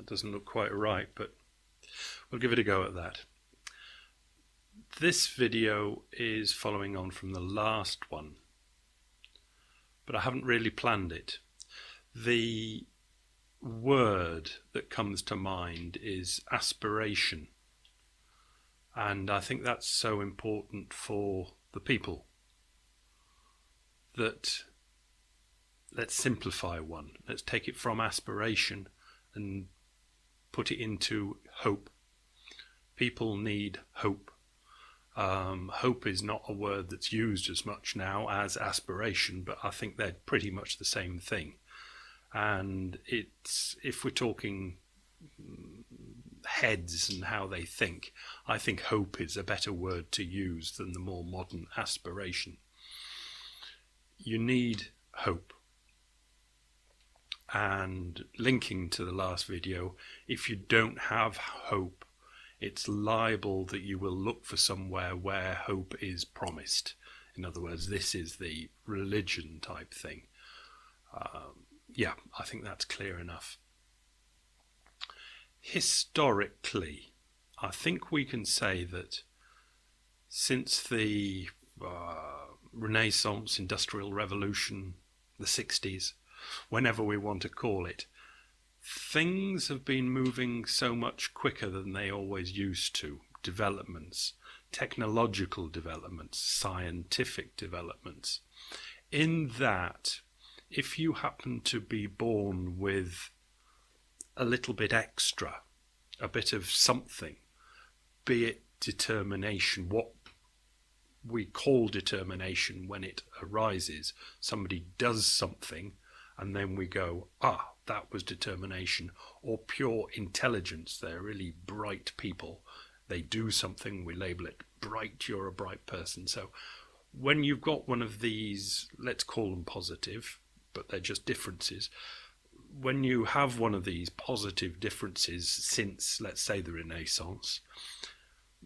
That doesn't look quite right, but we'll give it a go at that. This video is following on from the last one, but I haven't really planned it. The word that comes to mind is aspiration, and I think that's so important for the people that let's simplify one. Let's take it from aspiration and put it into hope. People need hope. Hope is not a word that's used as much now as aspiration, but I think they're pretty much the same thing. And it's, if we're talking heads and how they think, I think hope is a better word to use than the more modern aspiration. You need hope. And linking to the last video, if you don't have hope, it's liable that you will look for somewhere where hope is promised. In other words, this is the religion type thing. Yeah, I think that's clear enough. Historically, I think we can say that since the Renaissance, Industrial Revolution, the 60s, whenever we want to call it, things have been moving so much quicker than they always used to. Developments, technological developments, scientific developments. In that, if you happen to be born with a little bit extra, a bit of something, be it determination, what we call determination when it arises, somebody does something and then we go, that was determination, or pure intelligence. They're really bright people. They do something, we label it bright, you're a bright person. So when you've got one of these, let's call them positive, but they're just differences. When you have one of these positive differences since, let's say, the Renaissance,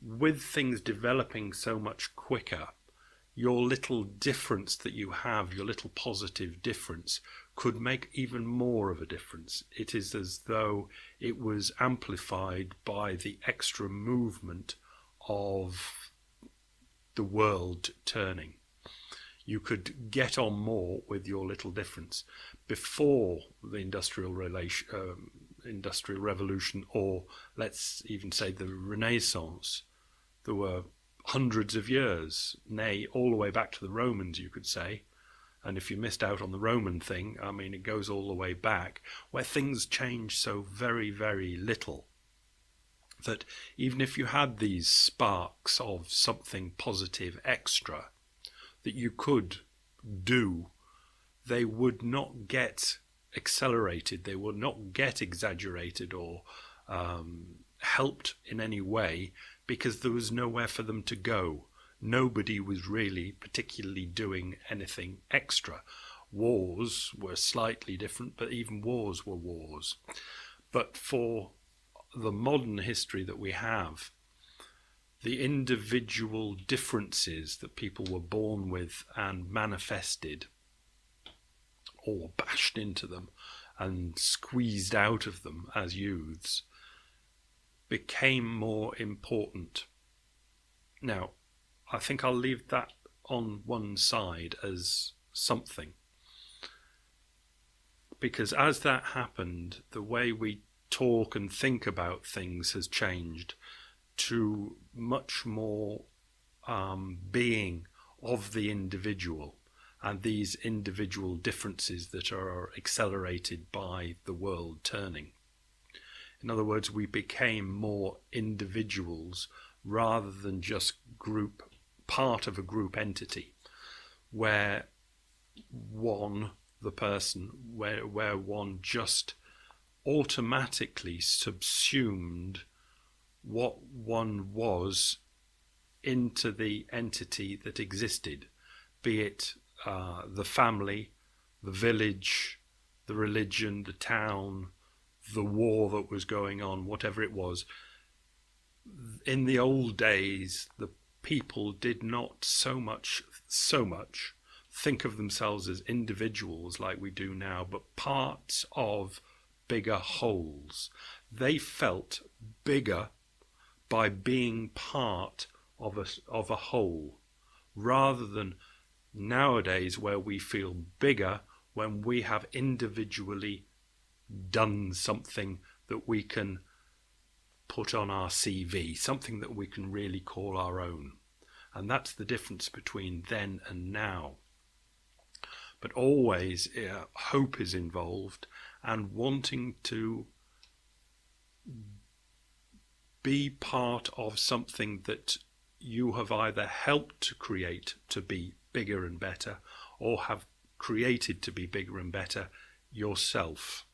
with things developing so much quicker, your little difference that you have, your little positive difference, could make even more of a difference. It is as though it was amplified by the extra movement of the world turning. You could get on more with your little difference. Before the Industrial Revolution, or let's even say the Renaissance, there were hundreds of years, nay, all the way back to the Romans, you could say. And if you missed out on the Roman thing, I mean, it goes all the way back, where things change so very, very little that even if you had these sparks of something positive extra that you could do, they would not get accelerated, they would not get exaggerated or helped in any way, because there was nowhere for them to go. Nobody was really particularly doing anything extra. Wars were slightly different, but even wars were wars. But for the modern history that we have, the individual differences that people were born with and manifested, or bashed into them and squeezed out of them as youths, became more important. Now, I think I'll leave that on one side as something, because as that happened, the way we talk and think about things has changed to much more being of the individual, and these individual differences that are accelerated by the world turning. In other words, we became more individuals rather than just part of a group entity, where one, the person, where one just automatically subsumed what one was into the entity that existed, be it the family, the village, the religion, the town, the war that was going on, whatever it was. In the old days, the people did not so much think of themselves as individuals like we do now, but parts of bigger wholes. They felt bigger by being part of a whole, rather than nowadays where we feel bigger when we have individually done something that we can put on our CV, something that we can really call our own. And that's the difference between then and now. But always hope is involved, and wanting to be part of something that you have either helped to create to be bigger and better, or have created to be bigger and better yourself.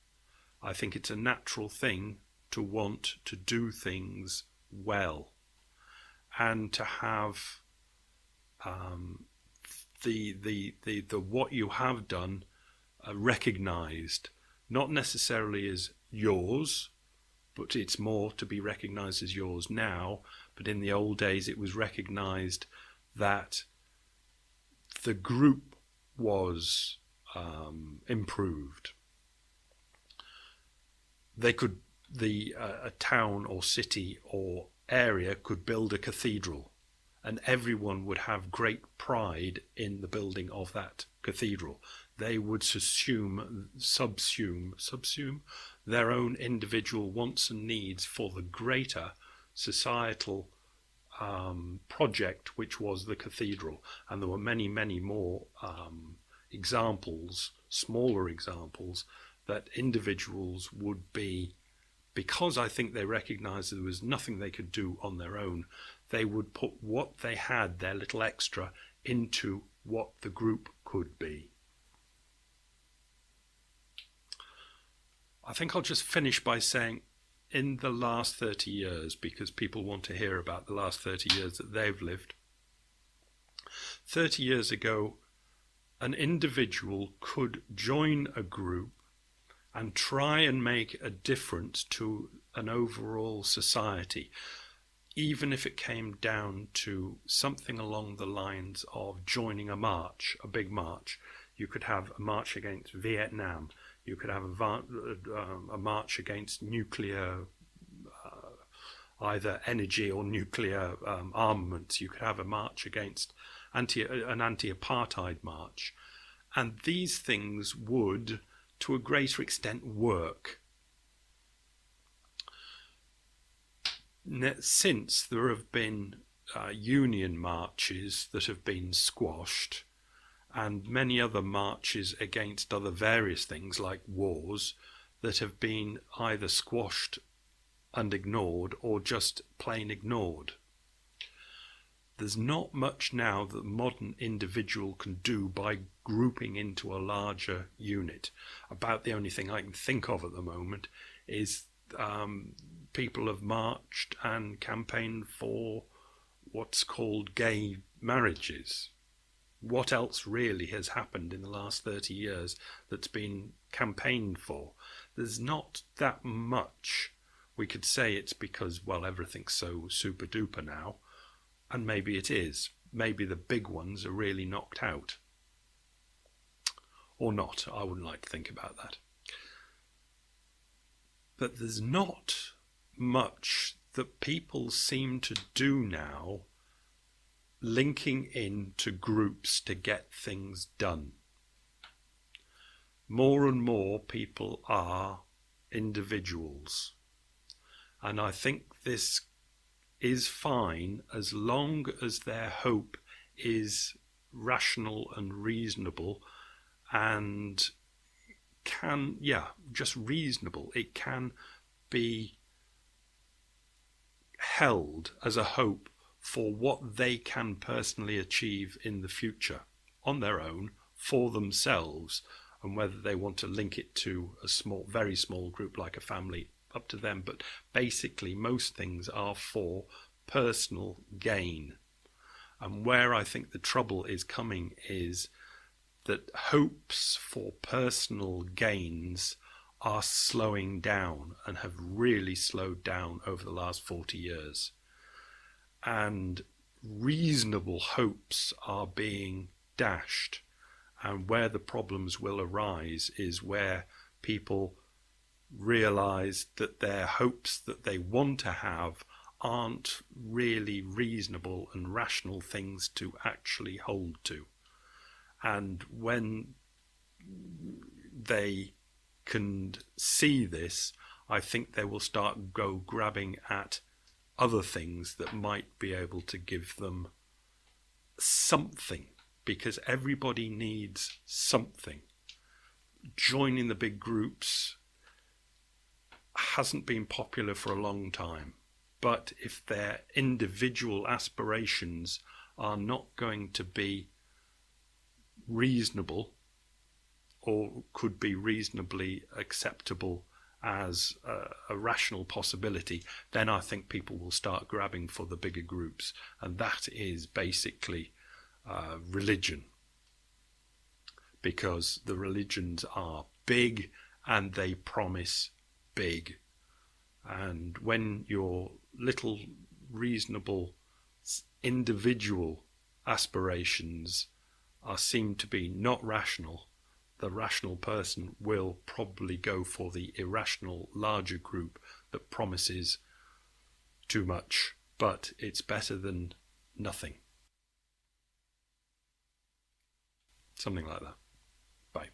I think it's a natural thing to want to do things well, and to have the what you have done recognized, not necessarily as yours, but it's more to be recognized as yours now. But in the old days, it was recognized that the group was improved. They could, a town or city or area could build a cathedral, and everyone would have great pride in the building of that cathedral. They would subsume their own individual wants and needs for the greater societal project, which was the cathedral. And there were many, many more examples, smaller examples, that individuals would be, because I think they recognized there was nothing they could do on their own, they would put what they had, their little extra, into what the group could be. I think I'll just finish by saying, in the last 30 years, because people want to hear about the last 30 years that they've lived, 30 years ago, an individual could join a group and try and make a difference to an overall society, even if it came down to something along the lines of joining a march, a big march. You could have a march against Vietnam. You could have a march against nuclear, either energy or nuclear armaments. You could have a march against an anti-apartheid march. And these things would, to a greater extent, work. Since there have been union marches that have been squashed, and many other marches against other various things like wars that have been either squashed and ignored or just plain ignored. There's not much now that the modern individual can do by grouping into a larger unit. About the only thing I can think of at the moment is people have marched and campaigned for what's called gay marriages. What else really has happened in the last 30 years that's been campaigned for? There's not that much. We could say it's because, well, everything's so super duper now, and maybe it is. Maybe the big ones are really knocked out. Or not. I wouldn't like to think about that. But there's not much that people seem to do now, linking into groups to get things done. More and more people are individuals. And I think this is fine as long as their hope is rational and reasonable, and just reasonable. It can be held as a hope for what they can personally achieve in the future on their own, for themselves, and whether they want to link it to a small, very small group like a family, up to them. But basically most things are for personal gain. And where I think the trouble is coming is that hopes for personal gains are slowing down, and have really slowed down over the last 40 years. And reasonable hopes are being dashed. And where the problems will arise is where people realize that their hopes that they want to have aren't really reasonable and rational things to actually hold to. And when they can see this, I think they will start grabbing at other things that might be able to give them something, because everybody needs something. Joining the big groups hasn't been popular for a long time, but if their individual aspirations are not going to be reasonable or could be reasonably acceptable as a rational possibility, then I think people will start grabbing for the bigger groups, and that is basically religion, because the religions are big and they promise big. And when your little reasonable individual aspirations are seen to be not rational, the rational person will probably go for the irrational larger group that promises too much, but it's better than nothing. Something like that. Bye.